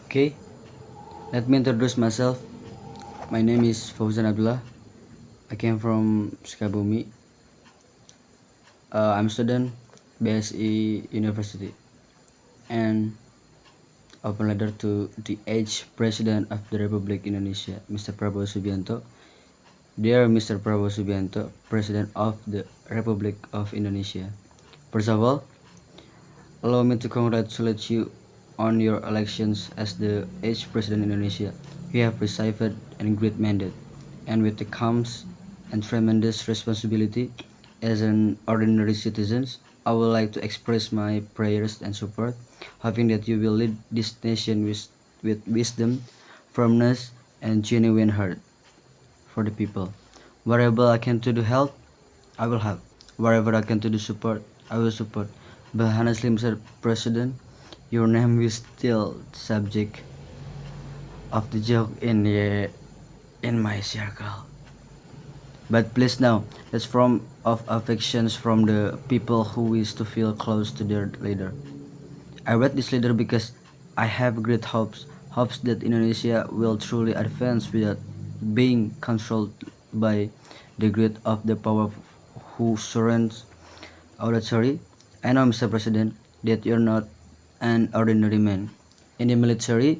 Okay, let me introduce myself. My name is Fauzan Abdullah. I came from Sukabumi. I'm a student BSE University and open letter to the aged President of the Republic Indonesia, Mr. Prabowo Subianto. Dear Mr. Prabowo Subianto, President of the Republic of Indonesia. First of all, allow me to congratulate you on your elections as the aged President of Indonesia. You have received a great mandate, and with it comes and tremendous responsibility. As an ordinary citizen, I would like to express my prayers and support, hoping that you will lead this nation with wisdom, firmness, and genuine heart for the people. Whatever I can to do help, I will help. Wherever I can to do support, I will support. But honestly, Mr. President, your name is still subject of the joke in my circle. But please know that's from of affections from the people who wish to feel close to their leader. I read this leader because I have great hopes that Indonesia will truly advance without being controlled by the greed of the power who surrounds auditory. I know, Mr. President, that you're not an ordinary man. In the military,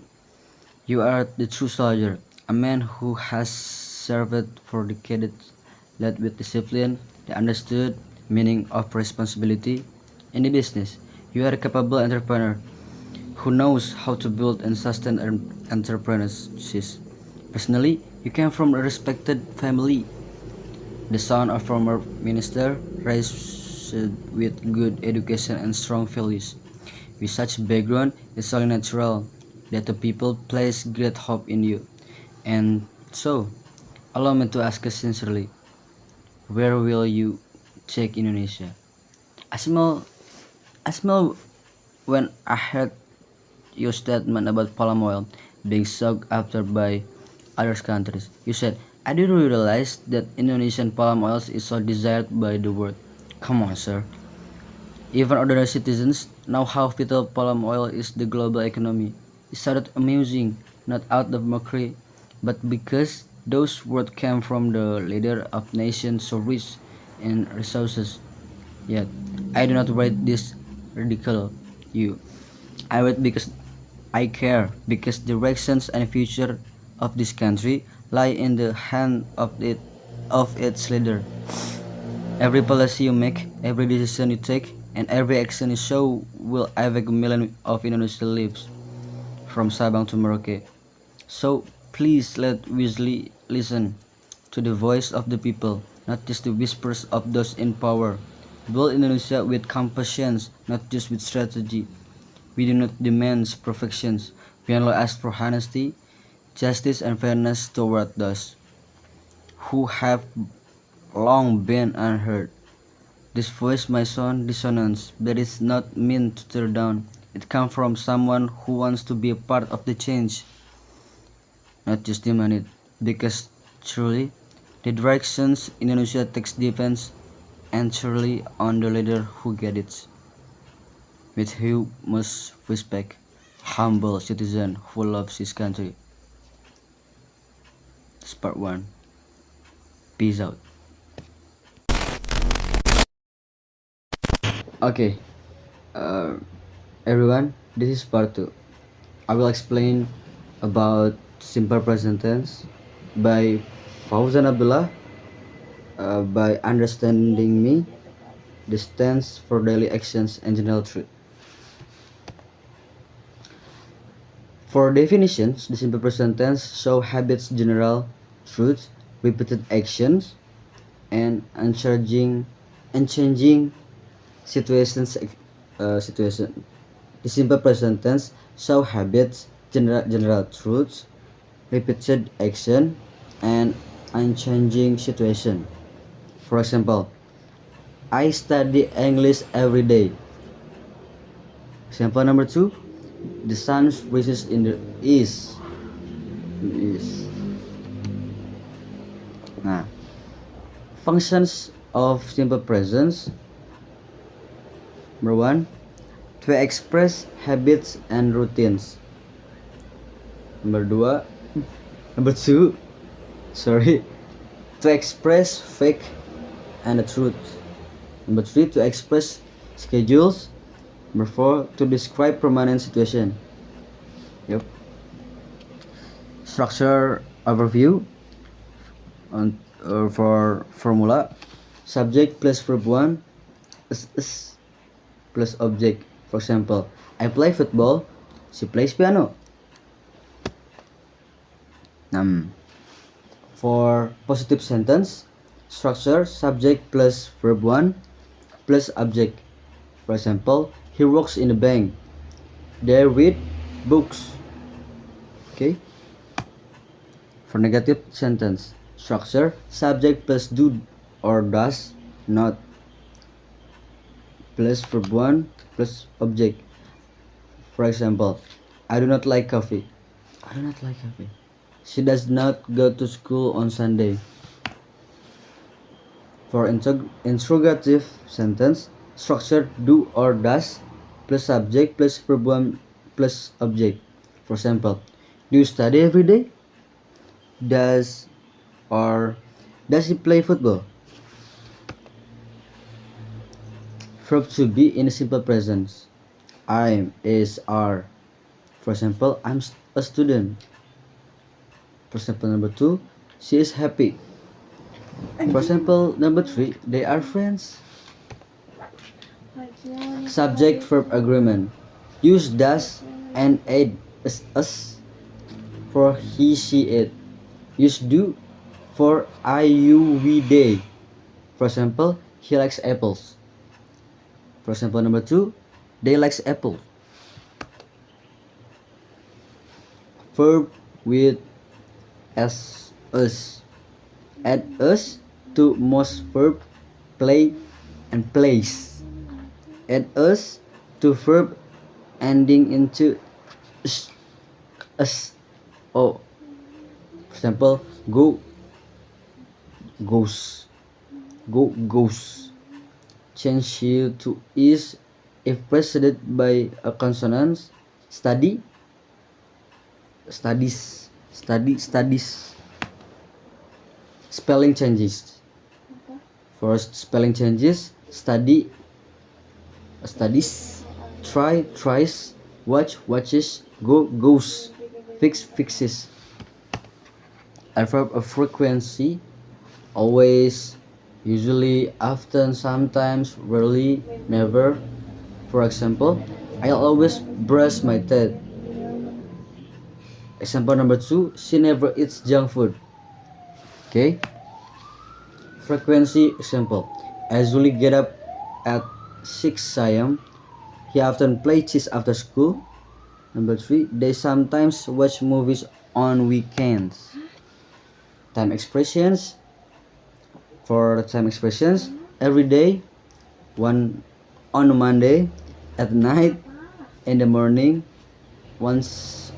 you are the true soldier, a man who has served for decades, led with discipline, the understood meaning of responsibility. In the business, you are a capable entrepreneur who knows how to build and sustain enterprises. Personally, you came from a respected family, the son of former minister, raised with good education and strong values. With such background, it's only natural that the people place great hope in you. And so, allow me to ask you sincerely, where will you take Indonesia? I smell, I smell when I heard your statement about palm oil being sought after by other countries. You said, I didn't realize that Indonesian palm oil is so desired by the world. Come on, sir. Even ordinary citizens know how vital palm oil is the global economy. It started amusing, not out of mockery, but because those words came from the leader of nations so rich in resources. Yet, I do not write this ridicule you. I write because I care, because directions and future of this country lie in the hand of its leader. Every policy you make, every decision you take, and every action you show will affect millions of Indonesian lives, from Sabang to Merauke. So please let wisely listen to the voice of the people, not just the whispers of those in power. Build Indonesia with compassion, not just with strategy. We do not demand perfections. We only ask for honesty, justice, and fairness toward those who have long been unheard. This voice might sound dissonance, but it's not meant to tear down. It comes from someone who wants to be a part of the change, not just demand it. Because truly, the directions Indonesia takes depends entirely on the leader who gets it. With who must respect, humble citizen who loves his country. That's part 1. Peace out. Okay, uh, everyone, this is part 2. I will explain about simple present tense by Fauzan Abdullah, by understanding me, the tense for daily actions and general truth. For definitions, the simple present tense show habits, general truths, repeated actions, and unchanging situations. Situation. The simple present tense show habits, general truths, repeated action, and unchanging situation. For example, I study English every day. Example number 2, the sun rises in the east. Nah, functions of simple presence. Number 1, to express habits and routines. Number two, sorry, to express fact and the truth. Number three, to express schedules. Number four, to describe permanent situation. Yep. Structure overview for formula. Subject plus verb 1 is plus object. For example, I play football, she plays piano. For positive sentence, structure subject plus verb 1 plus object. For example, he works in a bank. They read books. Okay. For negative sentence, structure subject plus do or does not plus verb 1 plus object. For example, I do not like coffee. I do not like coffee. She does not go to school on Sunday. For interrogative sentence, structure do or does plus subject plus verb 1 plus object. For example, do you study every day? Does he play football? Verb to be in a simple present. I'm, is, are. For example, I'm a student. For example, number 2, she is happy. For example, number 3, they are friends. Subject verb agreement. Use does and it as us for he, she, it. Use do for I, you, we, they. For example, he likes apples. For example, number 2, they likes apple. Verb with as us. Add us to most verb play and plays. Add us to verb ending into us. Oh, for example, go, goes. Go, goes. Change you to is if preceded by a consonant. Study, studies. Study, studies. Spelling changes. For spelling changes, study, studies. Try, tries. Watch, watches. Go, goes. Fix, fixes. A verb of frequency: always, usually, often, sometimes, rarely, never. For example, I'll always brush my teeth. Example number 2, she never eats junk food. Okay. Frequency example: I usually get up at 6 a.m. He often plays chess after school. Number 3, they sometimes watch movies on weekends. Time expressions. For time expressions, every day, one on a Monday, at night, in the morning, once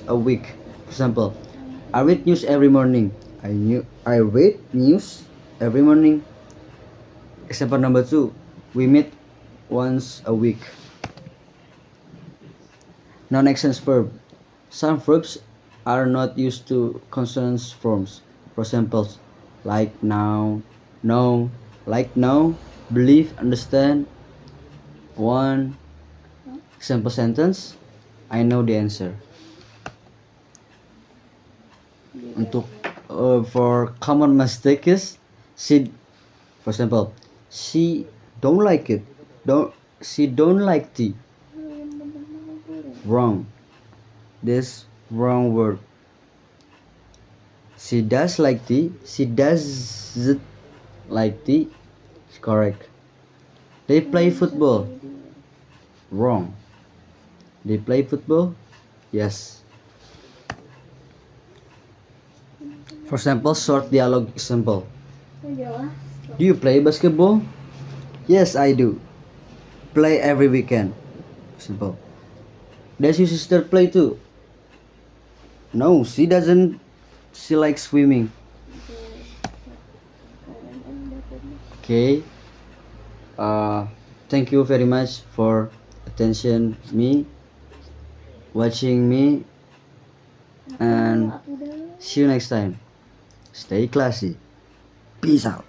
a week. For example, I read news every morning. I read news every morning. Example number 2, we meet once a week. Non-action verb. Some verbs are not used to consonant forms. For example, like now, know, like now, believe, understand. One example sentence, I know the answer. Untuk for common mistakes, for example, she don't like it. She don't like tea. Wrong. This wrong word. She does like tea. She doesn't like tea. It's correct. They play football. Wrong. They play football. Yes. For example, short dialogue example. Do you play basketball? Yes, I do. Play every weekend. Simple. Does your sister play too? No, she doesn't. She likes swimming. Okay. Thank you very much for attention me, watching me. and see you next time. Stay classy. Peace out.